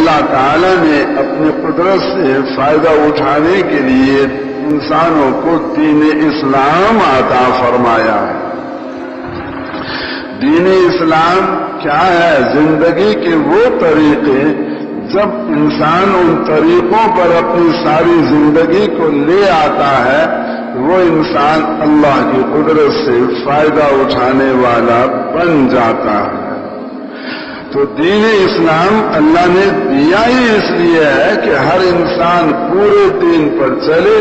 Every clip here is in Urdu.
اللہ تعالی نے اپنی قدرت سے فائدہ اٹھانے کے لیے انسانوں کو دین اسلام عطا فرمایا ہے۔ دین اسلام کیا ہے؟ زندگی کے وہ طریقے جب انسان ان طریقوں پر اپنی ساری زندگی کو لے آتا ہے وہ انسان اللہ کی قدرت سے فائدہ اٹھانے والا بن جاتا ہے۔ تو دین اسلام اللہ نے دیا ہی اس لیے ہے کہ ہر انسان پورے دین پر چلے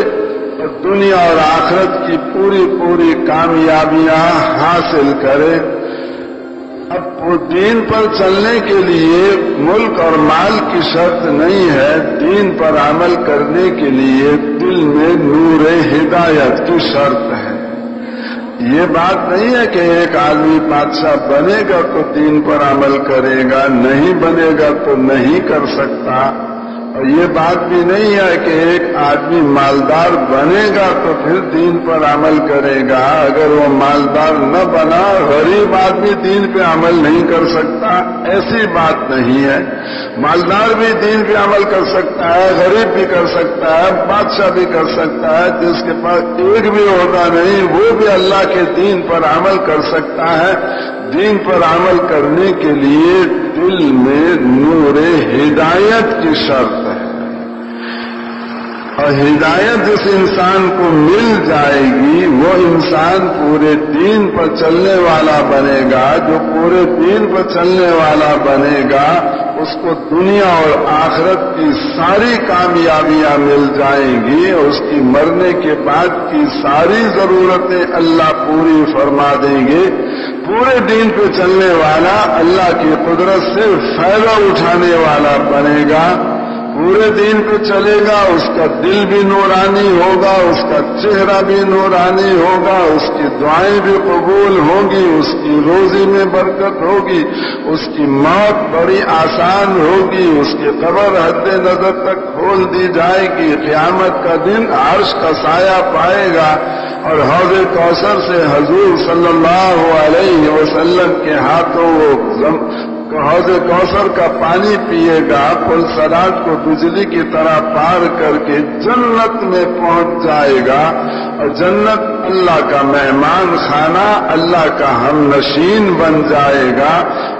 اور دنیا اور آخرت کی پوری کامیابیاں حاصل کرے۔ اب وہ دین پر چلنے کے لیے ملک اور مال کی شرط نہیں ہے، دین پر عمل کرنے کے لیے دل میں نور ہدایت کی شرط ہے۔ یہ بات نہیں ہے کہ ایک آدمی بادشاہ بنے گا تو دین پر عمل کرے گا، نہیں بنے گا تو نہیں کر سکتا۔ اور یہ بات بھی نہیں ہے کہ ایک آدمی مالدار بنے گا تو پھر دین پر عمل کرے گا، اگر وہ مالدار نہ بنا غریب آدمی دین پہ عمل نہیں کر سکتا، ایسی بات نہیں ہے۔ مالدار بھی دین پہ عمل کر سکتا ہے، غریب بھی کر سکتا ہے، بادشاہ بھی کر سکتا ہے، جس کے پاس ایک بھی ہوتا نہیں وہ بھی اللہ کے دین پر عمل کر سکتا ہے۔ دین پر عمل کرنے کے لیے دل میں نور ہدایت کی شرط ہے، اور ہدایت جس انسان کو مل جائے گی وہ انسان پورے دین پر چلنے والا بنے گا۔ جو پورے دین پر چلنے والا بنے گا اس کو دنیا اور آخرت کی ساری کامیابیاں مل جائیں گی، اور اس کی مرنے کے بعد کی ساری ضرورتیں اللہ پوری فرما دیں گے۔ پورے دین پہ چلنے والا اللہ کی قدرت سے فائدہ اٹھانے والا بنے گا، پورے دین پہ چلے گا، اس کا دل بھی نورانی ہوگا، اس کا چہرہ بھی نورانی ہوگا، اس کی دعائیں بھی قبول ہوں گی، اس کی روزی میں برکت ہوگی، اس کی موت بڑی آسان ہوگی، اس کی قبر حد نظر تک کھول دی جائے گی، قیامت کا دن عرش کا سایہ پائے گا، اور حوض کوثر سے حضور صلی اللہ علیہ وسلم کے ہاتھوں وہ حوض کوثر کا پانی پیے گا، پل صراط کو بجلی کی طرح پار کر کے جنت میں پہنچ جائے گا، اور جنت اللہ کا مہمان خانہ، اللہ کا ہم نشین بن جائے گا،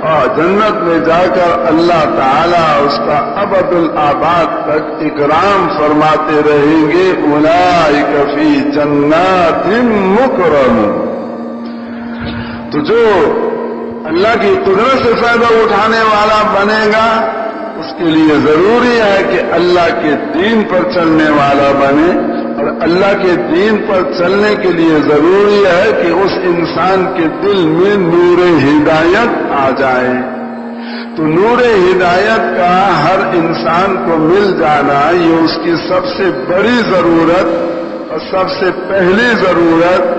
اور جنت میں جا کر اللہ تعالیٰ اس کا ابد الآباد تک اکرام فرماتے رہیں گے۔ اولئک فی جنات مکرمون۔ تو جو اللہ کی قدرت سے فائدہ اٹھانے والا بنے گا اس کے لیے ضروری ہے کہ اللہ کے دین پر چلنے والا بنے، اور اللہ کے دین پر چلنے کے لیے ضروری ہے کہ اس انسان کے دل میں نور ہدایت آ جائے۔ تو نور ہدایت کا ہر انسان کو مل جانا یہ اس کی سب سے بڑی ضرورت اور سب سے پہلی ضرورت،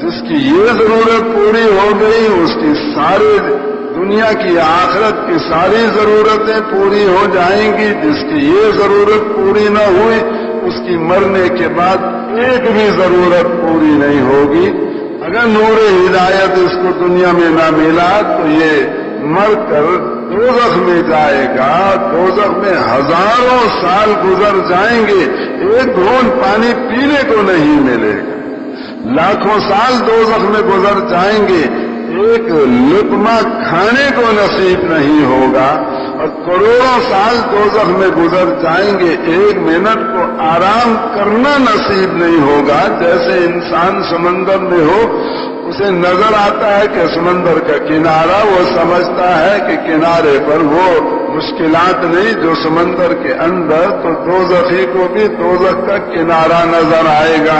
جس کی یہ ضرورت پوری ہو گئی اس کی سارے دنیا کی آخرت کی ساری ضرورتیں پوری ہو جائیں گی۔ جس کی یہ ضرورت پوری نہ ہوئی اس کی مرنے کے بعد ایک بھی ضرورت پوری نہیں ہوگی۔ اگر نور ہدایت اس کو دنیا میں نہ ملا تو یہ مر کر دوزخ میں جائے گا، دوزخ میں ہزاروں سال گزر جائیں گے، ایک گھونٹ پانی پینے کو نہیں ملے گا، لاکھوں سال دوزخ میں گزر جائیں گے، ایک لقمہ کھانے کو نصیب نہیں ہوگا، اور کروڑوں سال دوزخ میں گزر جائیں گے، ایک منٹ کو آرام کرنا نصیب نہیں ہوگا۔ جیسے انسان سمندر میں ہو اسے نظر آتا ہے کہ سمندر کا کنارہ، وہ سمجھتا ہے کہ کنارے پر وہ مشکلات نہیں جو سمندر کے اندر، تو دوزخی کو بھی دوزخ کا کنارہ نظر آئے گا،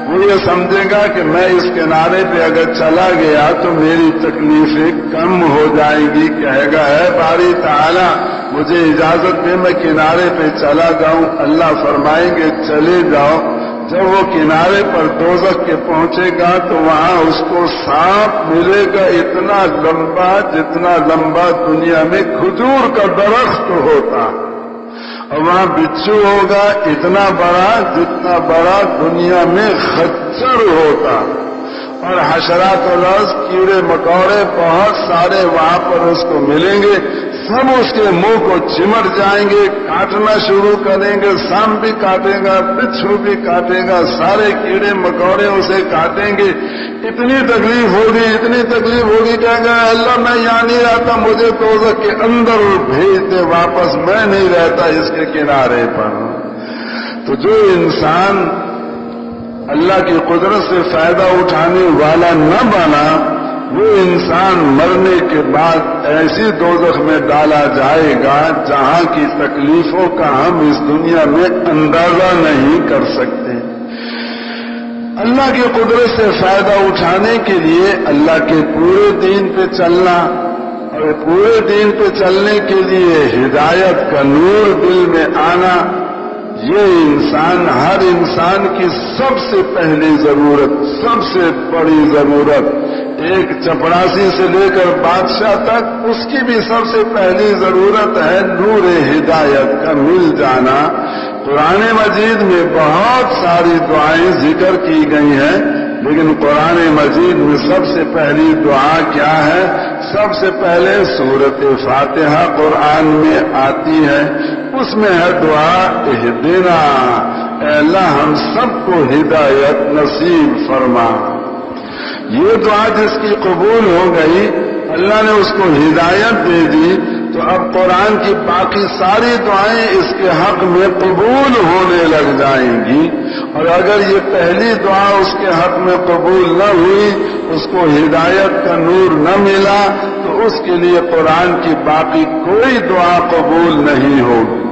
وہ یہ سمجھے گا کہ میں اس کنارے پہ اگر چلا گیا تو میری تکلیفیں کم ہو جائیں گی، کہے گا ہے باری تعالیٰ مجھے اجازت دے میں کنارے پہ چلا جاؤں، اللہ فرمائیں گے چلے جاؤ۔ جب وہ کنارے پر دوزخ کے پہنچے گا تو وہاں اس کو سانپ ملے گا اتنا لمبا جتنا لمبا دنیا میں کھجور کا درخت ہوتا، اور وہاں بچھو ہوگا اتنا بڑا جتنا بڑا دنیا میں خچر ہوتا، اور حشرات الارض کیڑے مکوڑے بہت سارے وہاں پر اس کو ملیں گے، سب اس کے منہ کو چمٹ جائیں گے، کاٹنا شروع کریں گے، سانپ بھی کاٹے گا، بچھو بھی کاٹے گا، سارے کیڑے مکوڑے اسے کاٹیں گے، اتنی تکلیف ہوگی کہے گا اللہ میں یہاں نہیں رہتا، مجھے دوزخ کے اندر بھیج دے واپس، میں نہیں رہتا اس کے کنارے پر۔ تو جو انسان اللہ کی قدرت سے فائدہ اٹھانے والا نہ بنا، وہ انسان مرنے کے بعد ایسی دوزخ میں ڈالا جائے گا جہاں کی تکلیفوں کا ہم اس دنیا میں اندازہ نہیں کر سکتے۔ اللہ کی قدرت سے فائدہ اٹھانے کے لیے اللہ کے پورے دین پہ چلنا، اور پورے دین پہ چلنے کے لیے ہدایت کا نور دل میں آنا، یہ انسان ہر انسان کی سب سے پہلی ضرورت، سب سے بڑی ضرورت، ایک چپڑاسی سے لے کر بادشاہ تک اس کی بھی سب سے پہلی ضرورت ہے نور ہدایت کا مل جانا۔ قرآن مجید میں بہت ساری دعائیں ذکر کی گئی ہیں، لیکن قرآن مجید میں سب سے پہلی دعا کیا ہے؟ سب سے پہلے سورۃ فاتحہ قرآن میں آتی ہے، اس میں ہے دعا اہدنا، اے اللہ ہم سب کو ہدایت نصیب فرما۔ یہ دعا جس کی قبول ہو گئی، اللہ نے اس کو ہدایت دے دی، تو اب قرآن کی باقی ساری دعائیں اس کے حق میں قبول ہونے لگ جائیں گی، اور اگر یہ پہلی دعا اس کے حق میں قبول نہ ہوئی، اس کو ہدایت کا نور نہ ملا، تو اس کے لیے قرآن کی باقی کوئی دعا قبول نہیں ہوگی۔